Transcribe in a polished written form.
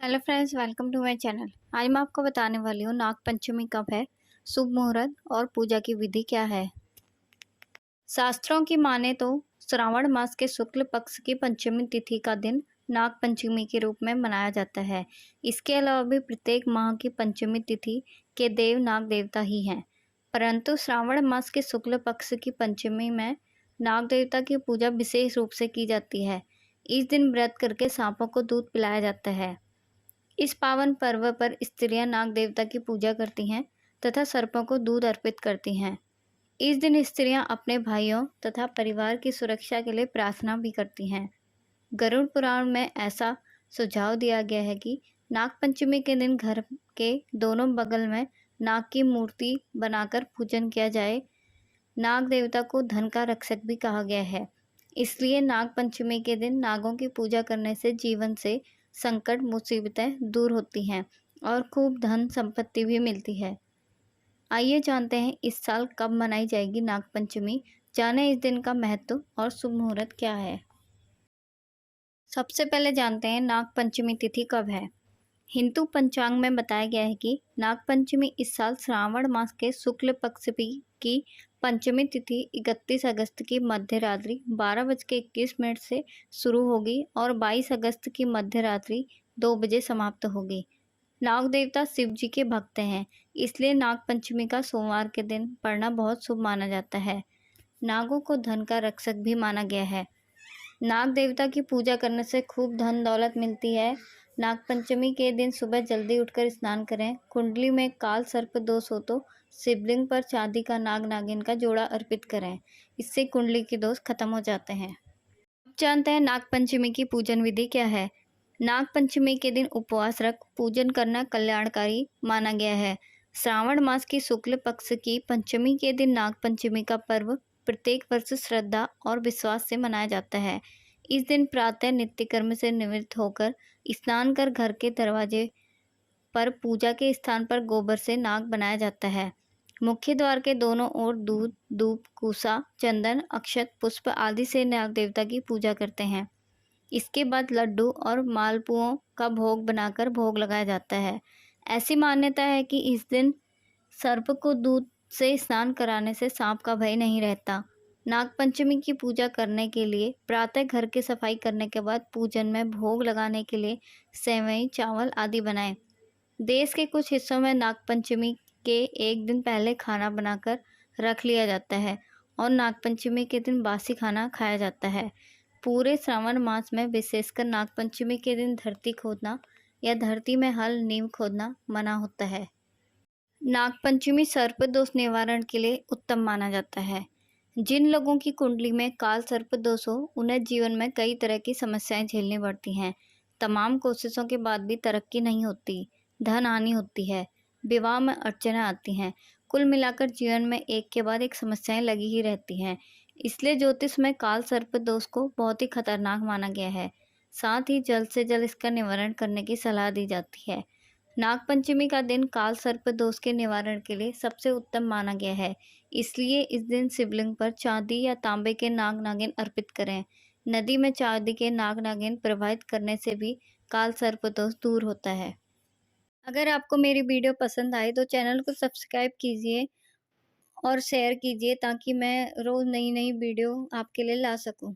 Hello friends, welcome to my channel. आज मैं आपको बताने वाली हूँ नाग पंचमी कब है, शुभ मुहूर्त और पूजा की विधि क्या है। शास्त्रों की माने तो श्रावण मास के शुक्ल पक्ष की पंचमी तिथि का दिन नाग पंचमी के रूप में मनाया जाता है। इसके अलावा भी प्रत्येक माह की पंचमी तिथि के देव नाग देवता ही हैं, परंतु श्रावण मास के शुक्ल पक्ष की पंचमी में नाग देवता की पूजा विशेष रूप से की जाती है। इस दिन व्रत करके सांपों को दूध पिलाया जाता है। इस पावन पर्व पर स्त्रियां नाग देवता की पूजा करती हैं तथा सर्पों को दूध अर्पित करती हैं। इस दिन स्त्रियां अपने भाइयों तथा परिवार की सुरक्षा के लिए प्रार्थना भी करती हैं। गरुड़ पुराण में ऐसा सुझाव दिया गया है कि नाग पंचमी के दिन घर के दोनों बगल में नाग की मूर्ति बनाकर पूजन किया जाए। नाग देवता को धन का रक्षक भी कहा गया है, इसलिए नाग पंचमी के दिन नागों की पूजा करने से जीवन से संकट मुसीबतें दूर होती हैं और खूब धन संपत्ति भी मिलती है। आइए जानते हैं इस साल कब मनाई जाएगी नाग पंचमी। जानें इस दिन का महत्व और शुभ मुहूर्त क्या है। सबसे पहले जानते हैं नाग पंचमी तिथि कब है। हिंदू पंचांग में बताया गया है कि नाग पंचमी इस साल श्रावण मास के शुक्ल पक्ष की पंचमी तिथि 31 अगस्त की मध्य रात्रि 12:21 से शुरू होगी और 22 अगस्त की मध्य रात्रि 2 बजे समाप्त होगी। नाग देवता शिव जी के भक्त हैं, इसलिए नाग पंचमी का सोमवार के दिन पढ़ना बहुत शुभ माना जाता है। नागों को धन का रक्षक भी माना गया है। नाग देवता की पूजा करने से खूब धन दौलत मिलती है। नाग पंचमी के दिन सुबह जल्दी उठकर स्नान करें। कुंडली में काल सर्प दोष हो तो शिवलिंग पर चांदी का नाग नागिन का जोड़ा अर्पित करें, इससे कुंडली के दोष खत्म हो जाते हैं। अब जानते हैं नाग पंचमी की पूजन विधि क्या है। नाग पंचमी के दिन उपवास रख पूजन करना कल्याणकारी माना गया है। श्रावण मास की शुक्ल पक्ष की पंचमी के दिन नाग पंचमी का पर्व प्रत्येक वर्ष श्रद्धा और विश्वास से मनाया जाता है। इस दिन प्रातः नित्य कर्म से निवृत्त होकर स्नान कर घर के दरवाजे पर पूजा के स्थान पर गोबर से नाग बनाया जाता है। मुख्य द्वार के दोनों ओर दूध, धूप, कुसा, चंदन, अक्षत, पुष्प आदि से नाग देवता की पूजा करते हैं। इसके बाद लड्डू और मालपुओं का भोग बनाकर भोग लगाया जाता है। ऐसी मान्यता है कि इस दिन सर्प को दूध से स्नान कराने से सांप का भय नहीं रहता। नाग पंचमी की पूजा करने के लिए प्रातः घर की सफाई करने के बाद पूजन में भोग लगाने के लिए सेवई, चावल आदि बनाएं। देश के कुछ हिस्सों में नाग पंचमी के एक दिन पहले खाना बनाकर रख लिया जाता है और नाग पंचमी के दिन बासी खाना खाया जाता है। पूरे श्रावण मास में विशेषकर नाग पंचमी के दिन धरती खोदना या धरती में हल नींव खोदना मना होता है। नाग पंचमी सर्प दोष निवारण के लिए उत्तम माना जाता है। जिन लोगों की कुंडली में काल सर्प दोष हो, उन्हें जीवन में कई तरह की समस्याएं झेलनी पड़ती हैं। तमाम कोशिशों के बाद भी तरक्की नहीं होती, धन हानि होती है, विवाह में अड़चनें आती हैं। कुल मिलाकर जीवन में एक के बाद एक समस्याएं लगी ही रहती हैं। इसलिए ज्योतिष में काल सर्प दोष को बहुत ही खतरनाक माना गया है। साथ ही जल्द से जल्द इसका निवारण करने की सलाह दी जाती है। नाग पंचमी का दिन काल सर्प दोष के निवारण के लिए सबसे उत्तम माना गया है, इसलिए इस दिन शिवलिंग पर चांदी या तांबे के नाग नागिन अर्पित करें। नदी में चांदी के नाग नागिन प्रवाहित करने से भी काल सर्प दोष दूर होता है। अगर आपको मेरी वीडियो पसंद आए तो चैनल को सब्सक्राइब कीजिए और शेयर कीजिए ताकि मैं रोज़ नई नई वीडियो आपके लिए ला सकूं।